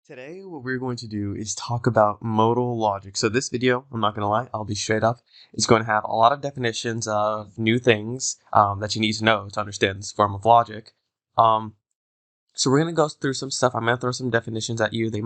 Today, what we're going to do is talk about modal logic. So this video, I'm not going to lie, I'll be straight up, is going to have a lot of definitions of new things that you need to know to understand this form of logic. So we're going to go through some stuff. I'm going to throw some definitions at you. They're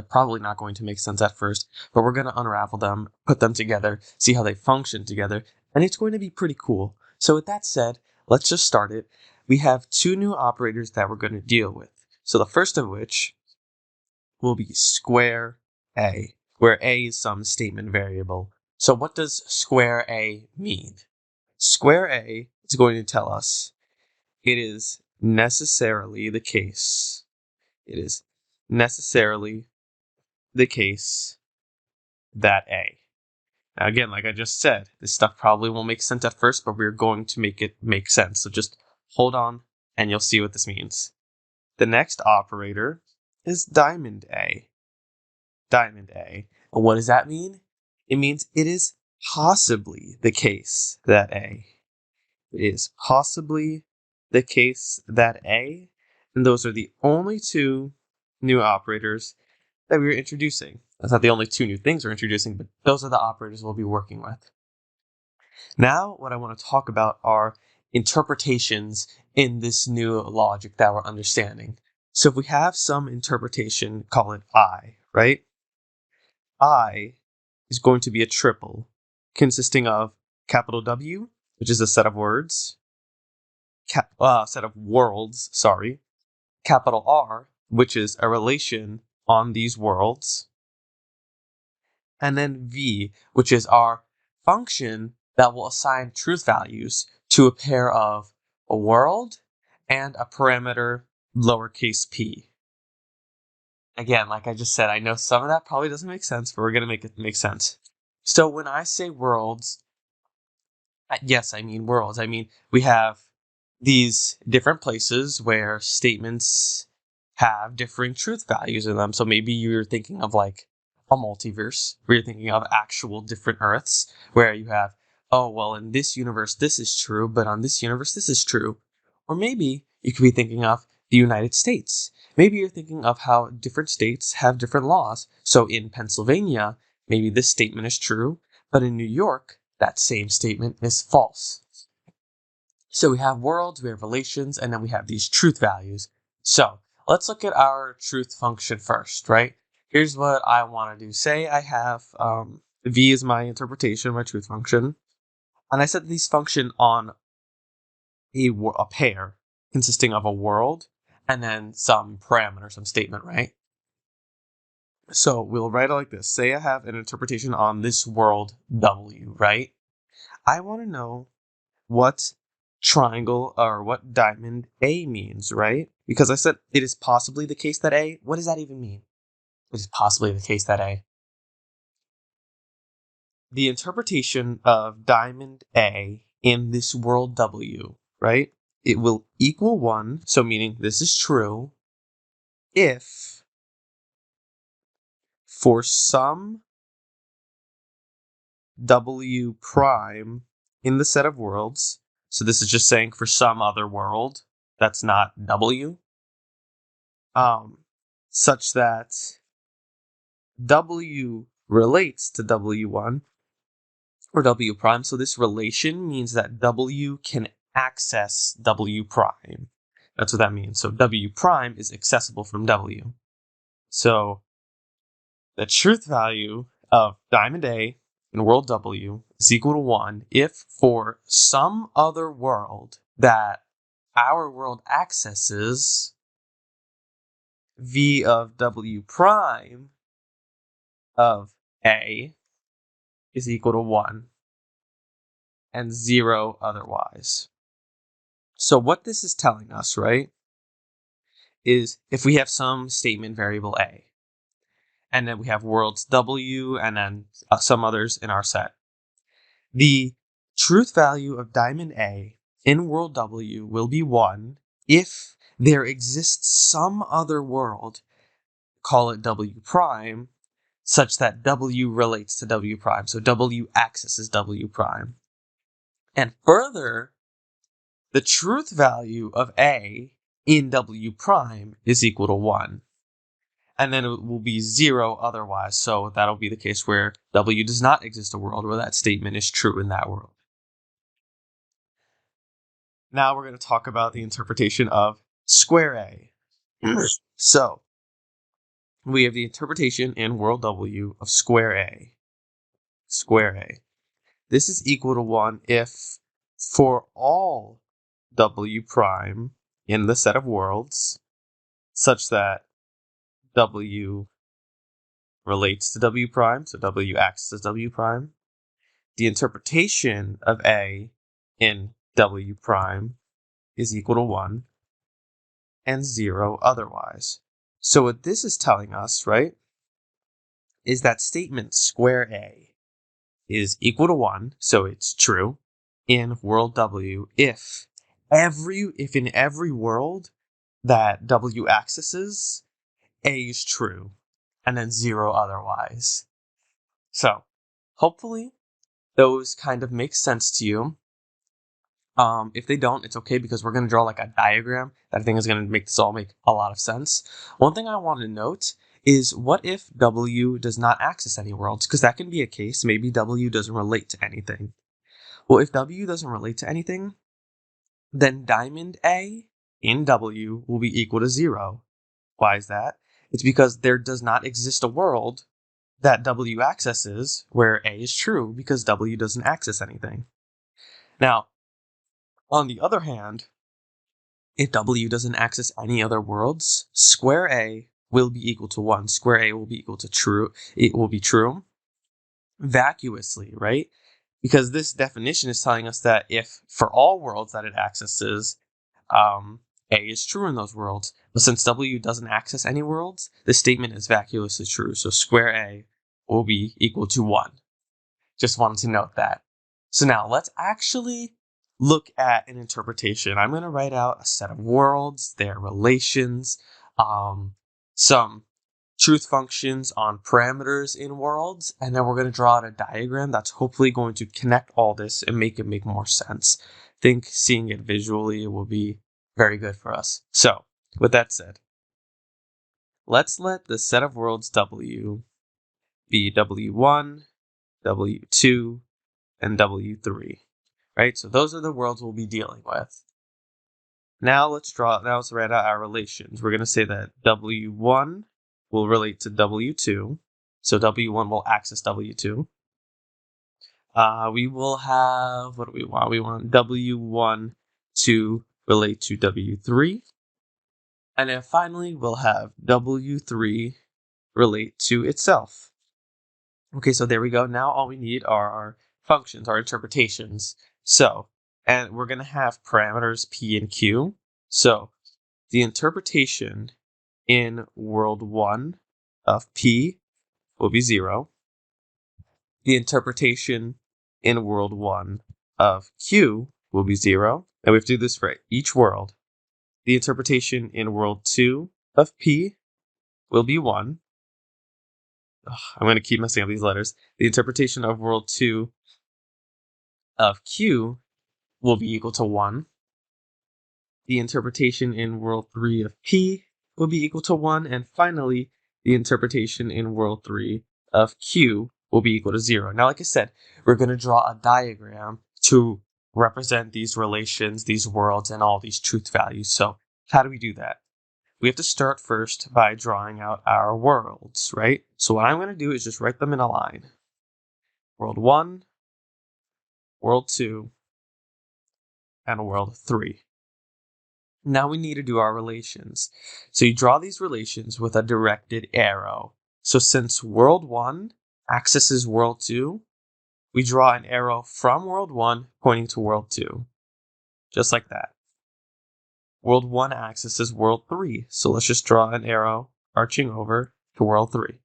probably not going to make sense at first, but we're going to unravel them, put them together, see how they function together, and it's going to be pretty cool. So with that said, let's just start it. We have two new operators that we're going to deal with. So the first of which will be square A, where A is some statement variable. So what does square A mean? Square A is going to tell us it is necessarily the case. It is necessarily the case that A. Now again, like I just said, this stuff probably won't make sense at first, but we're going to make it make sense. So just hold on and you'll see what this means. The next operator is diamond A. Diamond A. And what does that mean? It means it is possibly the case that A. It is possibly the case that A. And those are the only two new operators that we're introducing. That's not the only two new things we're introducing, but those are the operators we'll be working with. Now, what I want to talk about are interpretations in this new logic that we're understanding. So if we have some interpretation, call it I, right? I is going to be a triple consisting of capital W, which is a set of words, set of worlds, capital R, which is a relation on these worlds, and then V, which is our function that will assign truth values to a pair of a world and a parameter lowercase p. Again, like I just said, I know some of that probably doesn't make sense, but we're going to make it make sense. So when I say worlds, yes, I mean worlds. I mean, we have these different places where statements have differing truth values in them. So maybe you're thinking of like a multiverse, where you're thinking of actual different Earths, where you have, oh, well, in this universe, this is true, but on this universe, this is true. Or maybe you could be thinking of the United States. Maybe you're thinking of how different states have different laws. So in Pennsylvania, maybe this statement is true, but in New York, that same statement is false. So we have worlds, we have relations, and then we have these truth values. So let's look at our truth function first, right? Here's what I want to do. Say I have V is my interpretation, my truth function, and I set these function on a pair consisting of a world and then some parameter, some statement, right? So we'll write it like this. Say I have an interpretation on this world W, right? I want to know what triangle or what diamond A means, right? Because I said it is possibly the case that A. What does that even mean? It is possibly the case that A. The interpretation of diamond A in this world W, right? It will equal 1, so meaning this is true, if for some W prime in the set of worlds, so this is just saying for some other world that's not W, such that W relates to W1 or W prime. So this relation means that W can access W prime. That's what that means. So W prime is accessible from W. So the truth value of diamond A in world W is equal to 1 if for some other world that our world accesses, V of W prime of A is equal to 1 and 0 otherwise. So what this is telling us, right, is if we have some statement variable A, and then we have worlds W and then some others in our set, the truth value of diamond A in world W will be 1 if there exists some other world, call it W prime, such that W relates to W prime. So W accesses W prime. And further, the truth value of A in W prime is equal to 1. and then it will be 0 otherwise. So that'll be the case where W does not exist a world where that statement is true in that world. Now we're going to talk about the interpretation of square A. So we have the interpretation in world W of square A. Square A. This is equal to 1 if for all W prime in the set of worlds such that W relates to W prime, so W acts as W prime, the interpretation of A in W prime is equal to 1 and 0 otherwise. So what this is telling us, right, is that statement square A is equal to 1, so it's true, in world W if in every world that W accesses, A is true, and then 0 otherwise. So, hopefully, those kind of make sense to you. If they don't, it's okay because we're going to draw like a diagram that I think is going to make this all make a lot of sense. One thing I want to note is what if W does not access any worlds? Because that can be a case. Maybe W doesn't relate to anything. Well, if W doesn't relate to anything, then diamond A in W will be equal to 0. Why is that? It's because there does not exist a world that W accesses where A is true because W doesn't access anything. Now, on the other hand, if W doesn't access any other worlds, square A will be equal to 1. Square A will be equal to true. It will be true vacuously, right? Because this definition is telling us that if for all worlds that it accesses, A is true in those worlds. But since W doesn't access any worlds, this statement is vacuously true. So square A will be equal to 1. Just wanted to note that. So now let's actually look at an interpretation. I'm going to write out a set of worlds, their relations, some truth functions on parameters in worlds, and then we're going to draw out a diagram that's hopefully going to connect all this and make it make more sense. I think seeing it visually will be very good for us. So, with that said, let's let the set of worlds W be W1, W2, and W3. Right? So those are the worlds we'll be dealing with. Now let's write out our relations. We're going to say that W1 will relate to W2. So W1 will access W2. We will have, what do we want? We want W1 to relate to W3. And then finally, we'll have W3 relate to itself. Okay, so there we go. Now all we need are our functions, our interpretations. So, and we're going to have parameters P and Q. So, the interpretation in world 1 of P will be 0. The interpretation in world 1 of Q will be 0. And we have to do this for each world. The interpretation in world 2 of P will be 1. I'm going to keep messing up these letters. The interpretation of world 2 of Q will be equal to 1. The interpretation in world 3 of P will be equal to 1. And finally, the interpretation in world 3 of Q will be equal to 0. Now, like I said, we're going to draw a diagram to represent these relations, these worlds, and all these truth values. So how do we do that? We have to start first by drawing out our worlds, right? So what I'm going to do is just write them in a line. World 1, World 2, and World 3. Now we need to do our relations. So you draw these relations with a directed arrow. So since World 1 accesses World 2, we draw an arrow from World 1 pointing to World 2. Just like that. World 1 accesses World 3, so let's just draw an arrow arching over to World 3.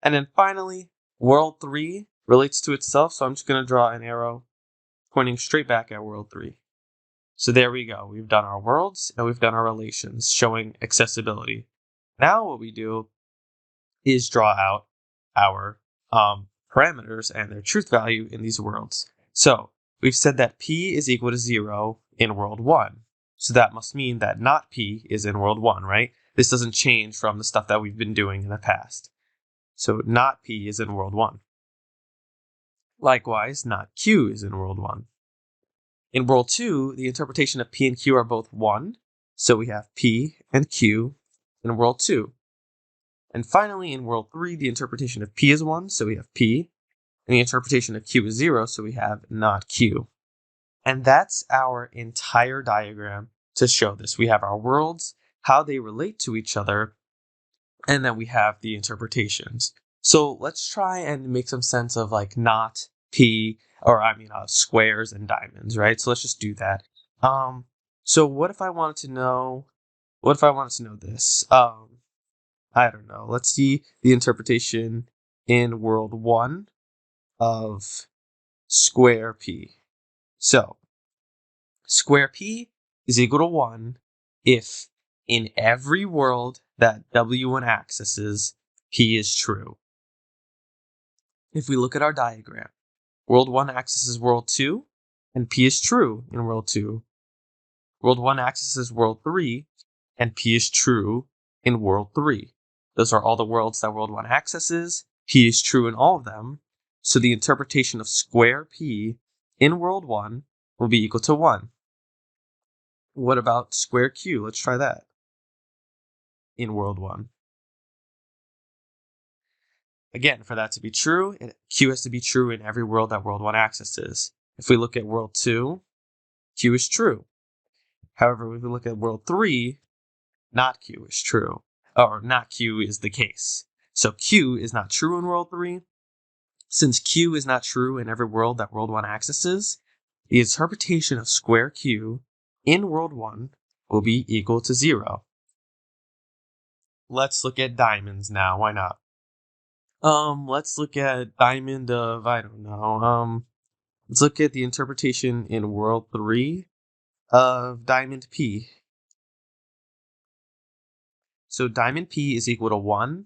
And then finally, World 3 relates to itself, so I'm just going to draw an arrow pointing straight back at World 3. So there we go. We've done our worlds, and we've done our relations, showing accessibility. Now what we do is draw out our parameters and their truth value in these worlds. So we've said that P is equal to 0 in World 1. So that must mean that not P is in World 1, right? This doesn't change from the stuff that we've been doing in the past. So not P is in world 1. Likewise, not Q is in world 1. In world 2, the interpretation of P and Q are both 1, so we have P and Q in world 2. And finally, in world 3, the interpretation of P is 1, so we have P, and the interpretation of Q is 0, so we have not Q. And that's our entire diagram to show this. We have our worlds, how they relate to each other, and then we have the interpretations. So let's try and make some sense of like not P, or squares and diamonds, right? So let's just do that. So what if I wanted to know this? I don't know. Let's see the interpretation in world 1 of square P. So square P is equal to 1 if in every world that W1 accesses, P is true. If we look at our diagram, world 1 accesses world 2, and P is true in world 2. World 1 accesses world 3, and P is true in world 3. Those are all the worlds that world 1 accesses. P is true in all of them. So the interpretation of square P in world 1 will be equal to 1. What about square Q? Let's try that in world 1. Again, for that to be true, Q has to be true in every world that world 1 accesses. If we look at world 2, Q is true. However, if we look at world 3, not Q is true, or not Q is the case. So Q is not true in world 3. Since Q is not true in every world that world 1 accesses, the interpretation of square Q in world 1 will be equal to 0. Let's look at diamonds now. Why not? Let's look at diamond of, let's look at the interpretation in world 3 of diamond P. So diamond P is equal to 1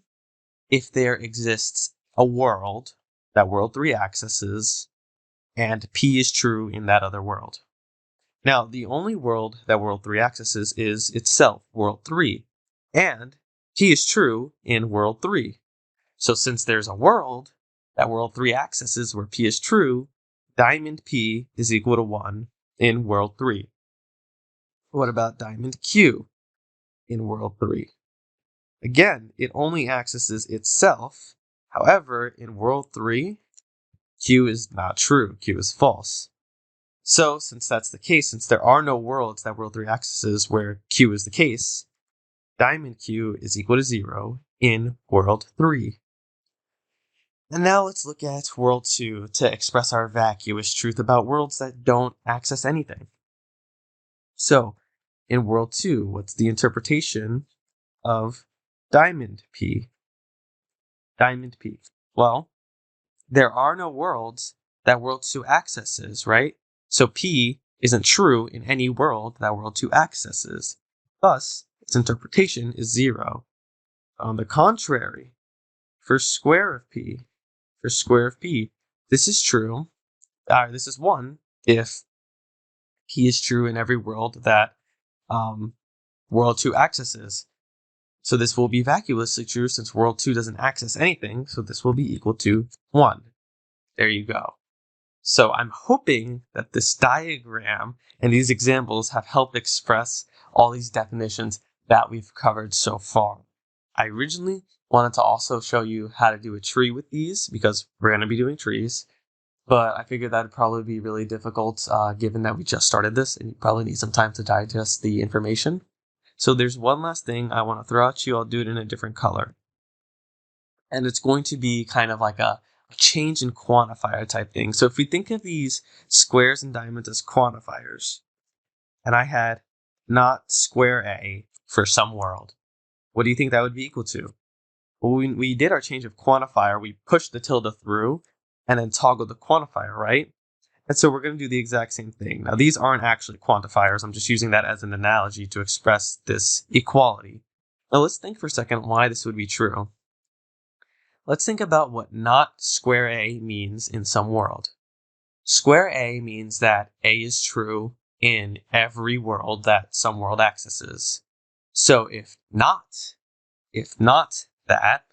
if there exists a world that world 3 accesses and P is true in that other world. Now, the only world that world 3 accesses is itself, world 3, and P is true in world 3. So since there's a world that world 3 accesses where P is true, diamond P is equal to 1 in world 3. What about diamond Q in world 3? Again, it only accesses itself. However, in world 3, Q is not true. Q is false. So, since that's the case, since there are no worlds that world 3 accesses where Q is the case, diamond Q is equal to 0 in world 3. And now let's look at world 2 to express our vacuous truth about worlds that don't access anything. So, in world 2, what's the interpretation of diamond P? Diamond P. Well, there are no worlds that world 2 accesses, right? So P isn't true in any world that world 2 accesses. Thus, its interpretation is 0. On the contrary, for square of P, this is true. This is 1 if P is true in every world that world 2 accesses. So this will be vacuously true since world 2 doesn't access anything, so this will be equal to 1. There you go. So I'm hoping that this diagram and these examples have helped express all these definitions that we've covered so far. I originally wanted to also show you how to do a tree with these because we're going to be doing trees, but I figured that'd probably be really difficult given that we just started this and you probably need some time to digest the information. So there's one last thing I want to throw at you. I'll do it in a different color. And it's going to be kind of like a change in quantifier type thing. So if we think of these squares and diamonds as quantifiers, and I had not square A for some world, what do you think that would be equal to? Well, when we did our change of quantifier, we pushed the tilde through and then toggled the quantifier, right? And so we're going to do the exact same thing. Now, these aren't actually quantifiers. I'm just using that as an analogy to express this equality. Now, let's think for a second why this would be true. Let's think about what not square A means in some world. Square A means that A is true in every world that some world accesses. So if not that,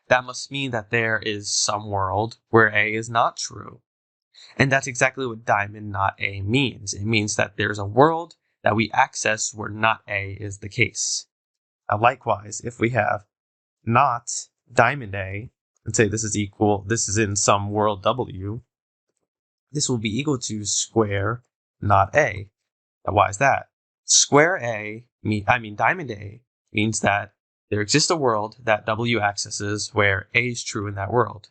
that must mean that there is some world where A is not true. And that's exactly what diamond not A means. It means that there's a world that we access where not A is the case. Now, likewise, if we have not diamond A, and say this is in some world W, this will be equal to square not A. Now, why is that? Diamond A means that there exists a world that W accesses where A is true in that world.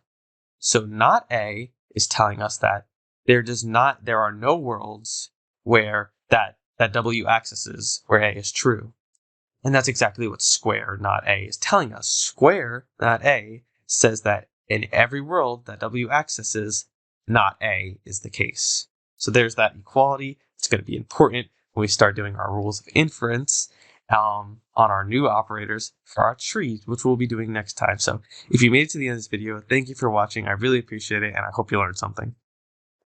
So not A is telling us that there are no worlds where that W accesses where A is true. And that's exactly what square not A is telling us. Square not A says that in every world that W accesses, not A is the case. So there's that equality. It's going to be important when we start doing our rules of inference on our new operators for our trees, which we'll be doing next time. So if you made it to the end of this video, thank you for watching. I really appreciate it, and I hope you learned something.